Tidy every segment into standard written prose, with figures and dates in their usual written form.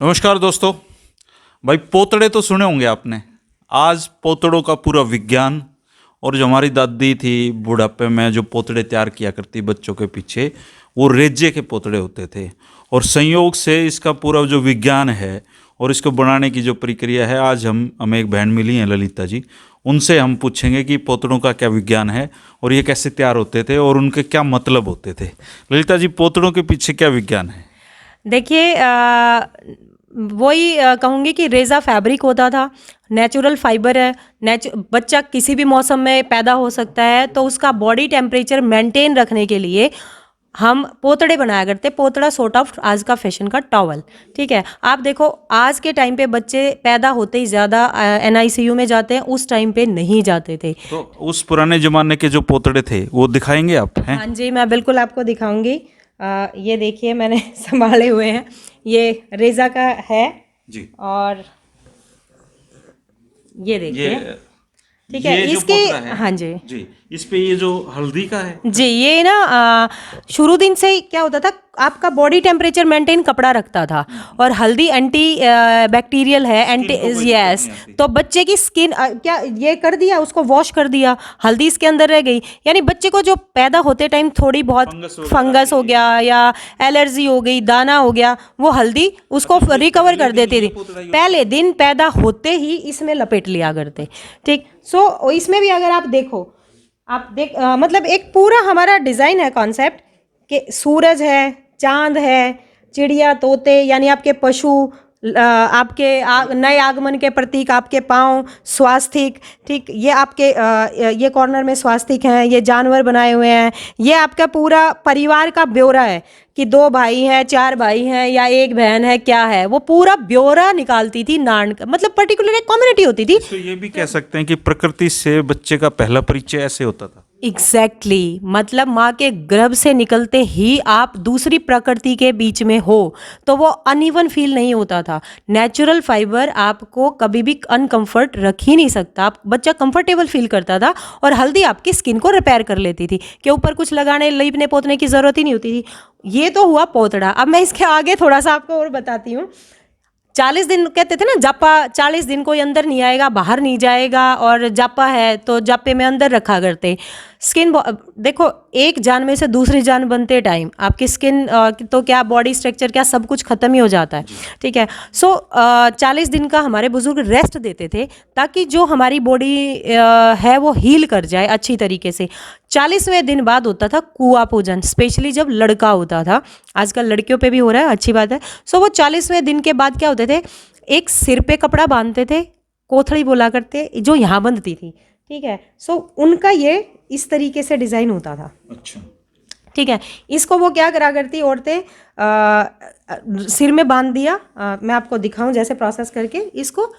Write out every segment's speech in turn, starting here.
नमस्कार दोस्तों। भाई पोतड़े तो सुने होंगे आपने। आज पोतड़ों का पूरा विज्ञान और जो हमारी दादी थी बुढ़ापे में जो पोतड़े तैयार किया करती बच्चों के पीछे, वो रेजे के पोतड़े होते थे। और संयोग से इसका पूरा जो विज्ञान है और इसको बनाने की जो प्रक्रिया है, आज हमें एक बहन मिली हैं ललिता जी, उनसे हम पूछेंगे कि पोतड़ों का क्या विज्ञान है और ये कैसे तैयार होते थे और उनके क्या मतलब होते थे। ललिता जी, पोतड़ों के पीछे क्या विज्ञान है? देखिए, वही कहूँगी कि रेज़ा फैब्रिक होता था, नेचुरल फाइबर है। बच्चा किसी भी मौसम में पैदा हो सकता है, तो उसका बॉडी टेम्परेचर मेंटेन रखने के लिए हम पोतड़े बनाया करते। पोतड़ा सॉर्ट ऑफ आज का फैशन का टॉवल। ठीक है, आप देखो आज के टाइम पे बच्चे पैदा होते ही ज़्यादा NICU में जाते हैं, उस टाइम पे नहीं जाते थे। तो उस पुराने जमाने के जो पोतड़े थे वो दिखाएंगे आप? हैं? हाँ जी, मैं बिल्कुल आपको दिखाऊंगी। ये देखिए मैंने संभाले हुए हैं, ये रेज़ा का है जी। और ये देखिए, ठीक है। ये जो इसके पोतरा है, हाँ जी जी, इस पे ये जो हल्दी का है। जी, ये ना शुरू दिन से ही क्या होता था, आपका बॉडी टेम्परेचर मेंटेन कपड़ा रखता था। और हल्दी एंटी बैक्टीरियल है, एंटी को कोई यस। दिक्कत नहीं आती। तो बच्चे की स्किन क्या ये कर दिया, उसको वॉश कर दिया, हल्दी इसके अंदर रह गई, यानी बच्चे को जो पैदा होते टाइम थोड़ी बहुत फंगस हो गया या एलर्जी हो गई, दाना हो गया, वो हल्दी उसको रिकवर कर देती थी। पहले दिन पैदा होते ही इसमें लपेट लिया करते। ठीक, सो इसमें भी अगर आप देखो, आप मतलब एक पूरा हमारा डिज़ाइन है, कॉन्सेप्ट कि सूरज है, चांद है, चिड़िया, तोते, यानी आपके पशु, आपके नए आगमन के प्रतीक, आपके पाँव, स्वास्तिक। ठीक, ये आपके ये कॉर्नर में स्वास्तिक हैं, ये जानवर बनाए हुए हैं, ये आपका पूरा परिवार का ब्यौरा है कि 2 भाई हैं, 4 भाई हैं या 1 बहन है, क्या है, वो पूरा ब्यौरा निकालती थी नान का, मतलब पर्टिकुलर एक कम्युनिटी होती थी। तो ये भी कह सकते हैं कि प्रकृति से बच्चे का पहला परिचय ऐसे होता था। एग्जैक्टली मतलब माँ के गर्भ से निकलते ही आप दूसरी प्रकृति के बीच में हो, तो वो अनइवन फील नहीं होता था। नेचुरल फाइबर आपको कभी भी अनकंफर्ट रख ही नहीं सकता, आप बच्चा कंफर्टेबल फील करता था। और हल्दी आपकी स्किन को रिपेयर कर लेती थी कि ऊपर कुछ लगाने लीपने पोतने की ज़रूरत ही नहीं होती थी। ये तो हुआ पोतड़ा। अब मैं इसके आगे थोड़ा सा आपको और बताती हूँ। 40 दिन कहते थे ना, जापा 40 दिन कोई अंदर नहीं आएगा, बाहर नहीं जाएगा, और जापा है तो जापे में अंदर रखा करते। स्किन देखो, एक जान में से दूसरी जान बनते टाइम आपकी स्किन तो क्या बॉडी स्ट्रक्चर क्या सब कुछ ख़त्म ही हो जाता है। ठीक है, सो 40 दिन का हमारे बुजुर्ग रेस्ट देते थे ताकि जो हमारी बॉडी है वो हील कर जाए अच्छी तरीके से। 40वें दिन बाद होता था कुआं पूजन, स्पेशली जब लड़का होता था। आजकल लड़कियों पे भी हो रहा है, अच्छी बात है। सो वो 40वें दिन के बाद क्या होते थे, एक सिर पे कपड़ा बांधते थे, कोथड़ी बोला करते, जो यहाँ बंधती थी। ठीक है, सो उनका ये इस तरीके से डिज़ाइन होता था। अच्छा। ठीक है, इसको वो क्या करा करती औरतें, सिर में बांध दिया, मैं आपको दिखाऊं जैसे प्रोसेस करके, इसको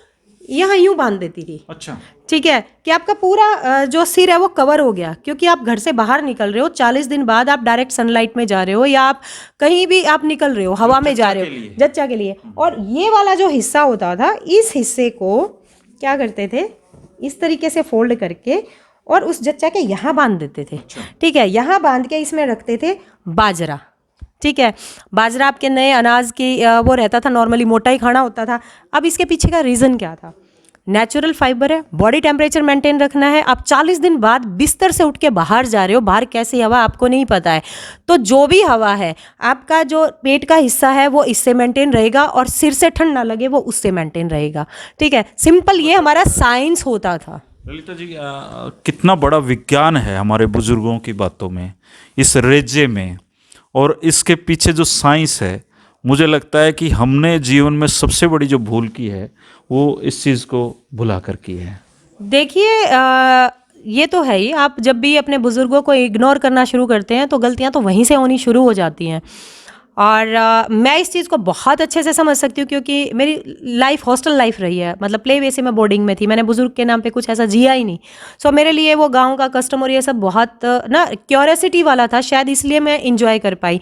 यहाँ यूं बांध देती थी। अच्छा। ठीक है, कि आपका पूरा जो सिर है वो कवर हो गया, क्योंकि आप घर से बाहर निकल रहे हो 40 दिन बाद, आप डायरेक्ट सनलाइट में जा रहे हो या आप कहीं भी आप निकल रहे हो, हवा में जा रहे हो, जच्चा के लिए। और ये वाला जो हिस्सा होता था, इस हिस्से को क्या करते थे, इस तरीके से फोल्ड करके और उस जच्चा के यहाँ बांध देते थे। ठीक है, यहाँ बांध के इसमें रखते थे बाजरा। ठीक है, बाजरा आपके नए अनाज की वो रहता था, नॉर्मली मोटा ही खाना होता था। अब इसके पीछे का रीज़न क्या था, नेचुरल फाइबर है, बॉडी टेम्परेचर मेंटेन रखना है। आप 40 दिन बाद बिस्तर से उठ के बाहर जा रहे हो, बाहर कैसी हवा आपको नहीं पता है, तो जो भी हवा है आपका जो पेट का हिस्सा है वो इससे मेंटेन रहेगा, और सिर से ठंड ना लगे वो उससे मेंटेन रहेगा। ठीक है, सिंपल ये हमारा साइंस होता था। ललिता जी, कितना बड़ा विज्ञान है हमारे बुजुर्गों की बातों में, इस रेजे में, और इसके पीछे जो साइंस है। मुझे लगता है कि हमने जीवन में सबसे बड़ी जो भूल की है वो इस चीज़ को भुला कर की है। देखिए, ये तो है ही, आप जब भी अपने बुज़ुर्गों को इग्नोर करना शुरू करते हैं तो गलतियां तो वहीं से होनी शुरू हो जाती हैं। और मैं इस चीज़ को बहुत अच्छे से समझ सकती हूँ, क्योंकि मेरी लाइफ हॉस्टल लाइफ रही है, मतलब प्ले वे से मैं बोर्डिंग में थी, मैंने बुज़ुर्ग के नाम पे कुछ ऐसा जिया ही नहीं। सो मेरे लिए वो गांव का कस्टम और ये सब बहुत ना क्यूरियोसिटी वाला था, शायद इसलिए मैं इंजॉय कर पाई।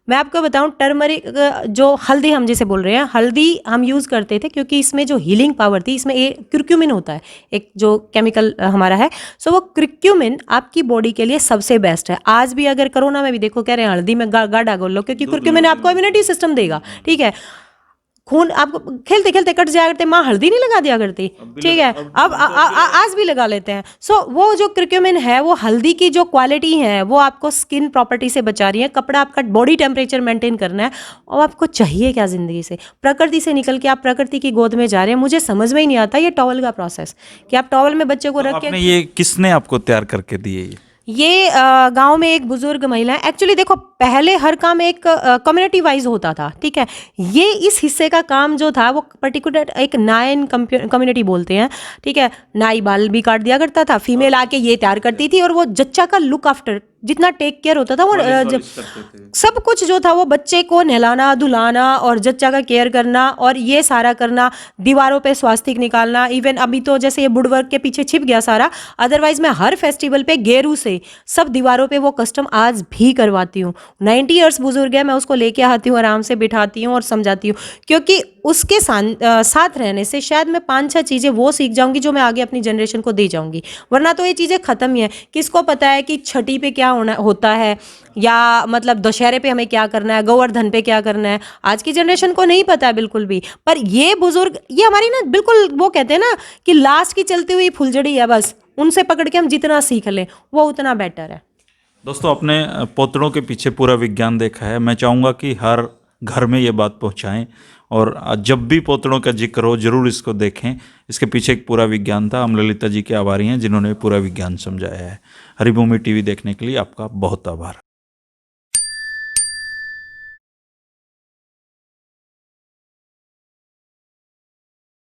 मैं आपको बताऊं, टर्मरिक जो हल्दी हम जिसे बोल रहे हैं, हल्दी हम यूज़ करते थे क्योंकि इसमें जो हीलिंग पावर थी, इसमें क्रिक्यूमिन होता है, एक जो केमिकल हमारा है। सो वो क्रिक्यूमिन आपकी बॉडी के लिए सबसे बेस्ट है। आज भी अगर कोरोना में भी देखो, कह रहे हैं हल्दी में गाढ़ा घोल लो, क्योंकि क्रिक्यूमिन आपको इम्यूनिटी सिस्टम देगा। ठीक है, खून आपको खेलते खेलते कट जाया करते, माँ हल्दी नहीं लगा दिया करती, ठीक है, अब आज भी लगा लेते हैं। सो वो जो करक्यूमिन है, वो हल्दी की जो क्वालिटी है वो आपको स्किन प्रॉपर्टी से बचा रही है। कपड़ा आपका बॉडी टेम्परेचर मेंटेन करना है, और आपको चाहिए क्या ज़िंदगी से? प्रकृति से निकल के आप प्रकृति की गोद में जा रहे हैं। मुझे समझ में ही नहीं आता ये टॉवल का प्रोसेस, कि आप टॉवल में बच्चे को रख के। आपने ये किसने आपको तैयार करके दिए ये गांव में एक बुजुर्ग महिला है। एक्चुअली देखो, पहले हर काम एक कम्युनिटी वाइज होता था, ठीक है। ये इस हिस्से का काम जो था वो पर्टिकुलर एक नायन कम्युनिटी बोलते हैं, ठीक है। नाई बाल भी काट दिया करता था, फीमेल आके ये तैयार करती थी, और वो जच्चा का लुक आफ्टर जितना टेक केयर होता था वो सब कुछ जो था वो बच्चे को नहलाना धुलाना और जच्चा का केयर करना और ये सारा करना, दीवारों पे स्वास्तिक निकालना। इवन अभी तो जैसे ये वुड वर्क के पीछे छिप गया सारा, अदरवाइज मैं हर फेस्टिवल पे गेरू से सब दीवारों पे वो कस्टम आज भी करवाती हूँ। 90 ईयर्स बुजुर्ग है, मैं उसको लेके आती हूँ, आराम से बिठाती हूँ और समझाती हूँ, क्योंकि उसके साथ रहने से शायद मैं 5-6 चीज़ें वो सीख जाऊंगी जो मैं आगे अपनी जनरेशन को दे जाऊंगी। वरना तो ये चीज़ें ख़त्म ही है। किसको पता है कि छठी पे क्या होता है, या मतलब दशहरे पे हमें क्या करना है, गोवर्धन पे क्या करना है, आज की जनरेशन को नहीं पता है बिल्कुल भी। पर ये बुजुर्ग, ये हमारी ना बिल्कुल वो कहते हैं ना कि लास्ट की चलती हुई फुलझड़ी है, बस उनसे पकड़ के हम जितना सीख लें वो उतना बेटर है। दोस्तों, अपने पोतड़ों के पीछे पूरा विज्ञान देखा है। मैं चाहूँगा कि हर घर में ये बात पहुँचाएं, और जब भी पोतड़ों का जिक्र हो जरूर इसको देखें। इसके पीछे एक पूरा विज्ञान था। हम ललिता जी के आभारी हैं जिन्होंने पूरा विज्ञान समझाया है। हरिभूमि टीवी देखने के लिए आपका बहुत आभार।